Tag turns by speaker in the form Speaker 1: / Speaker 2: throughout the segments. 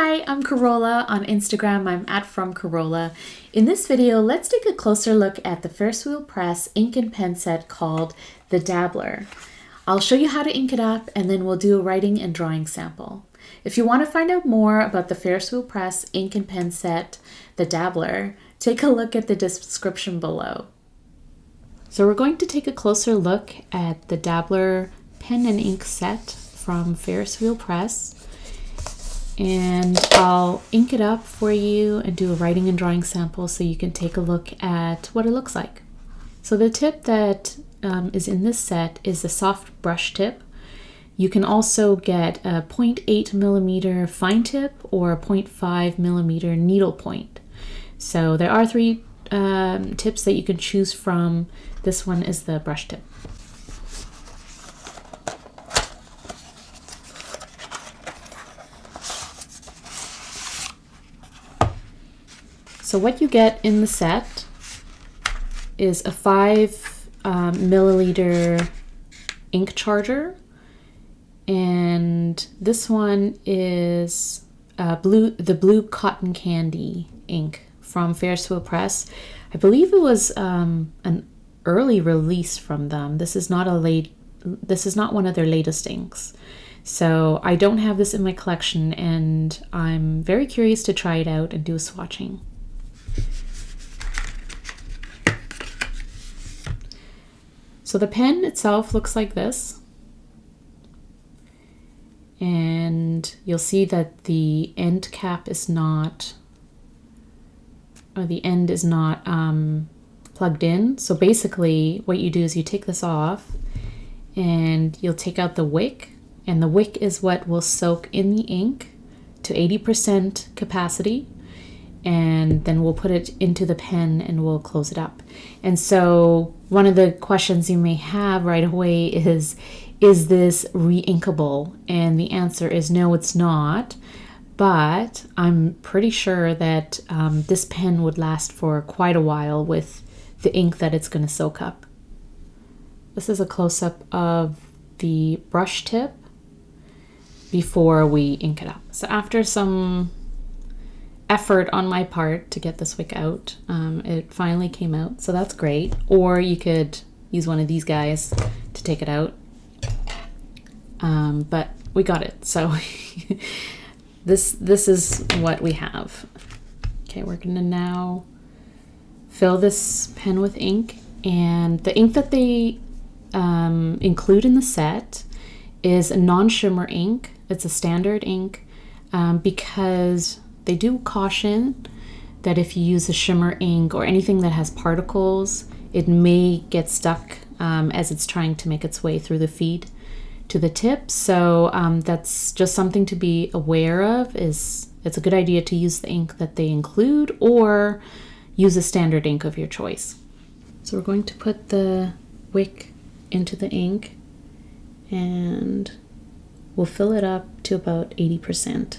Speaker 1: Hi, I'm Corolla. On Instagram, I'm @FromCorolla. In this video, let's take a closer look at the Ferris Wheel Press ink and pen set called the Dabbler. I'll show you how to ink it up and then we'll do a writing and drawing sample. If you want to find out more about the Ferris Wheel Press ink and pen set, the Dabbler, take a look at the description below. So we're going to take a closer look at the Dabbler pen and ink set from Ferris Wheel Press. And I'll ink it up for you and do a writing and drawing sample so you can take a look at what it looks like. So the tip that is in this set is a soft brush tip. You can also get a 0.8 millimeter fine tip or a 0.5 millimeter needlepoint. So there are three tips that you can choose from. This one is the brush tip. So what you get in the set is a 5 milliliter ink charger, and this one is the blue cotton candy ink from Ferris Wheel Press. I believe it was an early release from them. This is not one of their latest inks. So I don't have this in my collection, and I'm very curious to try it out and do a swatching. So the pen itself looks like this, and you'll see that the end cap is not, or the end is not plugged in. So basically what you do is you take this off and you'll take out the wick, and the wick is what will soak in the ink to 80% capacity, and then we'll put it into the pen and we'll close it up. And so one of the questions you may have right away is this re-inkable? And the answer is no, it's not. But I'm pretty sure that this pen would last for quite a while with the ink that it's going to soak up. This is a close-up of the brush tip before we ink it up. So after some effort on my part to get this wick out, it finally came out, so that's great. Or you could use one of these guys to take it out, but we got it. So this is what we have. Okay, we're gonna now fill this pen with ink, and the ink that they include in the set is a non-shimmer ink. It's a standard ink because they do caution that if you use a shimmer ink or anything that has particles, it may get stuck as it's trying to make its way through the feed to the tip. So that's just something to be aware of. It's a good idea to use the ink that they include or use a standard ink of your choice. So we're going to put the wick into the ink and we'll fill it up to about 80%.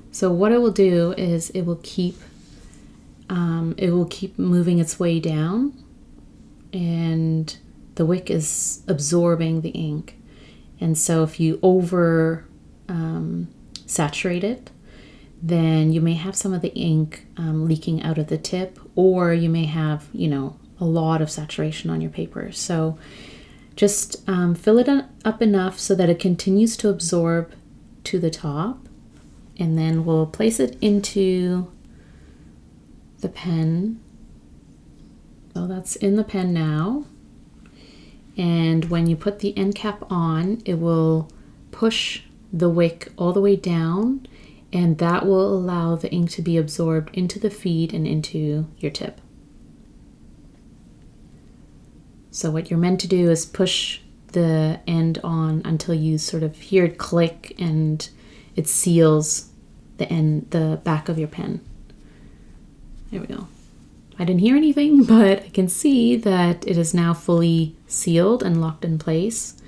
Speaker 1: So what it will do is it will keep moving its way down, and the wick is absorbing the ink. And so if you over saturate it, then you may have some of the ink leaking out of the tip, or you may have, a lot of saturation on your paper. So just fill it up enough so that it continues to absorb to the top. And then we'll place it into the pen. So that's in the pen now. And when you put the end cap on, it will push the wick all the way down, and that will allow the ink to be absorbed into the feed and into your tip. So what you're meant to do is push the end on until you sort of hear it click and it seals the back of your pen. There we go. I didn't hear anything, but I can see that it is now fully sealed and locked in place.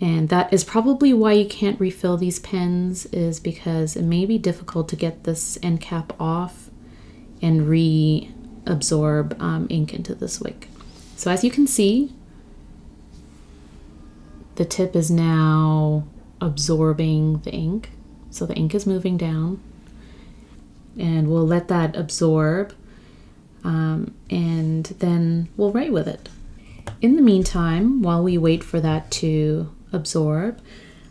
Speaker 1: And that is probably why you can't refill these pens, is because it may be difficult to get this end cap off and reabsorb ink into this wick. So as you can see, the tip is now absorbing the ink. So the ink is moving down, and we'll let that absorb, and then we'll write with it. In the meantime, while we wait for that to absorb,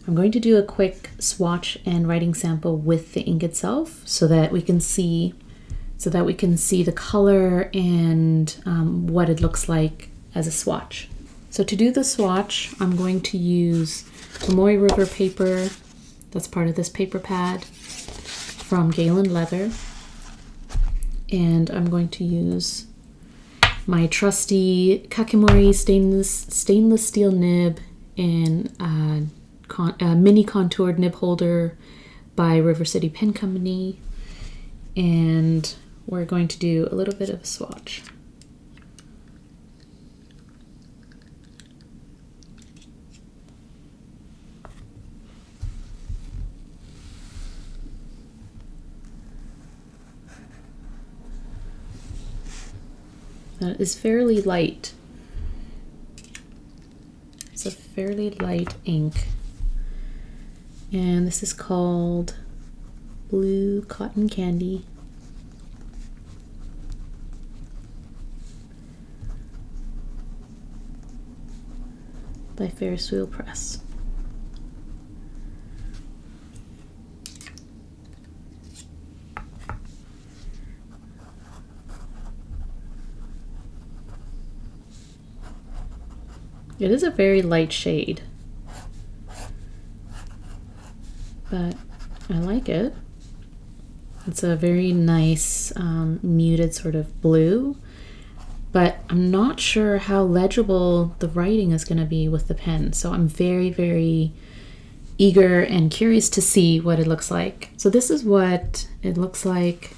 Speaker 1: I'm going to do a quick swatch and writing sample with the ink itself so that we can see the color and what it looks like as a swatch. So to do the swatch, I'm going to use Kakimori River paper. That's part of this paper pad from Galen Leather. And I'm going to use my trusty Kakimori stainless steel nib in a mini contoured nib holder by River City Pen Company. And we're going to do a little bit of a swatch. That is fairly light. It's a fairly light ink. And this is called Blue Cotton Candy. By Ferris Wheel Press. It is a very light shade, but I like it. It's a very nice muted sort of blue, but I'm not sure how legible the writing is going to be with the pen. So I'm very, very eager and curious to see what it looks like. So this is what it looks like,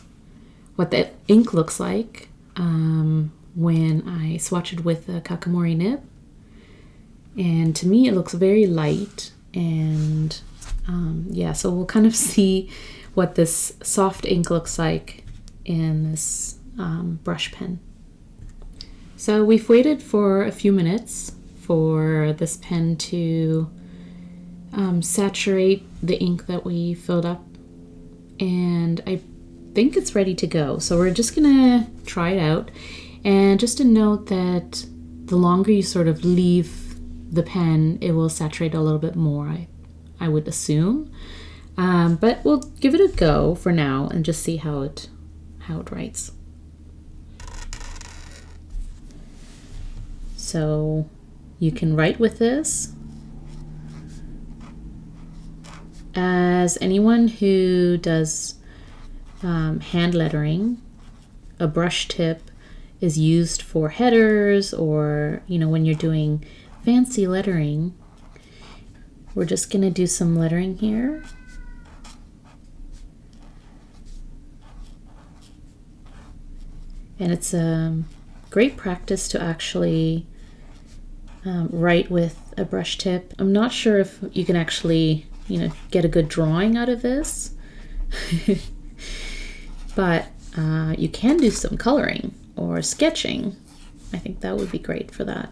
Speaker 1: what the ink looks like when I swatch it with a Kakimori nib. And to me, it looks very light. And yeah, so we'll kind of see what this soft ink looks like in this brush pen. So we've waited for a few minutes for this pen to saturate the ink that we filled up. And I think it's ready to go. So we're just gonna try it out. And just to note that the longer you sort of leave the pen, it will saturate a little bit more, I would assume. But we'll give it a go for now and just see how it writes. So you can write with this. As anyone who does hand lettering, a brush tip is used for headers, or when you're doing fancy lettering. We're just gonna do some lettering here. And it's a great practice to actually write with a brush tip. I'm not sure if you can actually, get a good drawing out of this, but you can do some coloring or sketching. I think that would be great for that,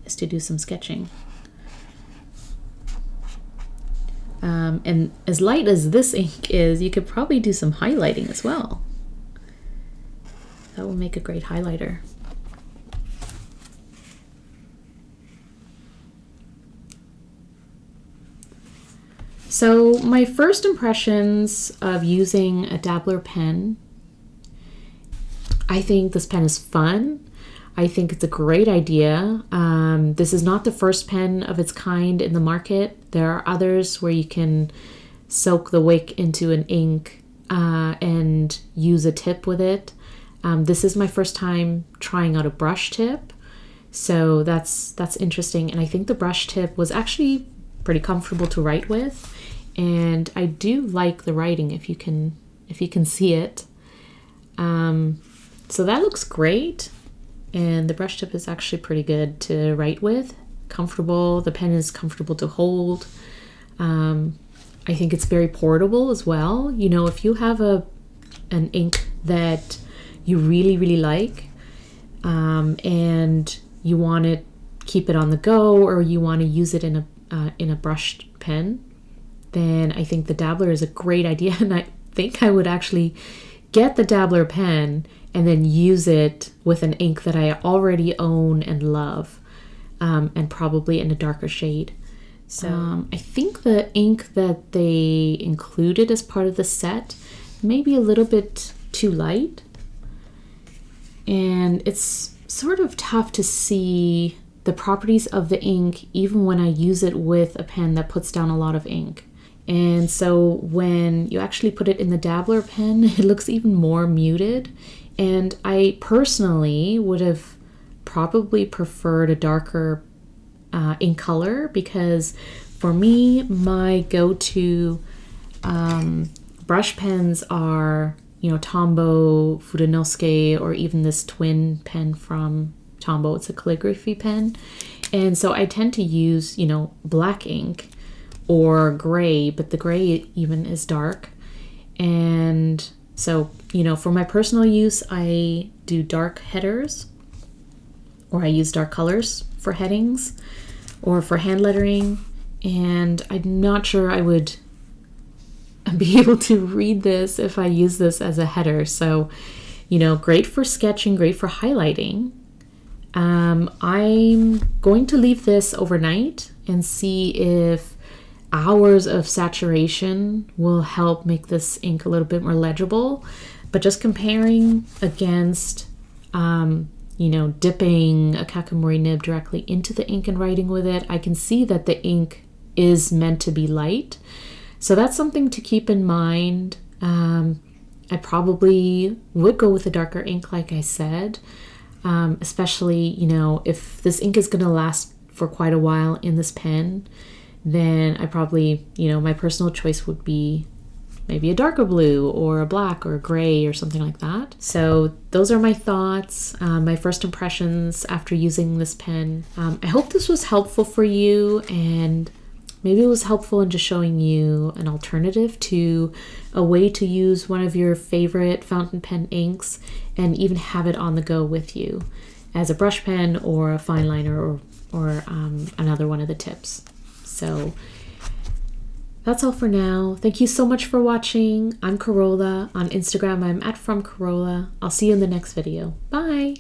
Speaker 1: is to do some sketching. And as light as this ink is, you could probably do some highlighting as well. That will make a great highlighter. So my first impressions of using a Dabbler pen, I think this pen is fun. I think it's a great idea. This is not the first pen of its kind in the market. There are others where you can soak the wick into an ink and use a tip with it. This is my first time trying out a brush tip, so that's interesting. And I think the brush tip was actually pretty comfortable to write with, and I do like the writing if you can see it. So that looks great. And the brush tip is actually pretty good to write with. comfortable. The pen is comfortable to hold. I think it's very portable as well. You know, if you have an ink that you really, really like, and you want to keep it on the go, or you want to use it in a brushed pen, then I think the Dabbler is a great idea. And I think I would actually get the Dabbler pen and then use it with an ink that I already own and love, and probably in a darker shade. So I think the ink that they included as part of the set may be a little bit too light, and it's sort of tough to see the properties of the ink even when I use it with a pen that puts down a lot of ink. And so when you actually put it in the Dabbler pen, it looks even more muted. And I personally would have probably preferred a darker ink color, because for me, my go-to brush pens are, you know, Tombow, Fudenosuke, or even this twin pen from Tombow. It's a calligraphy pen. And so I tend to use, you know, black ink or gray, but the gray even is dark. And so, you know, for my personal use, I do dark headers, or I use dark colors for headings or for hand lettering. And I'm not sure I would be able to read this if I use this as a header. So, you know, great for sketching, great for highlighting. I'm going to leave this overnight and see if hours of saturation will help make this ink a little bit more legible. But just comparing against, you know, dipping a Kakimori nib directly into the ink and writing with it, I can see that the ink is meant to be light. So that's something to keep in mind. I probably would go with a darker ink, like I said, especially, you know, if this ink is going to last for quite a while in this pen, then I probably, you know, my personal choice would be maybe a darker blue or a black or a gray or something like that. So those are my thoughts, my first impressions after using this pen. I hope this was helpful for you, and maybe it was helpful in just showing you an alternative to a way to use one of your favorite fountain pen inks and even have it on the go with you as a brush pen or a fine liner or another one of the tips. So that's all for now. Thank you so much for watching. I'm Corolla. On Instagram, I'm @FromCorolla. I'll see you in the next video. Bye!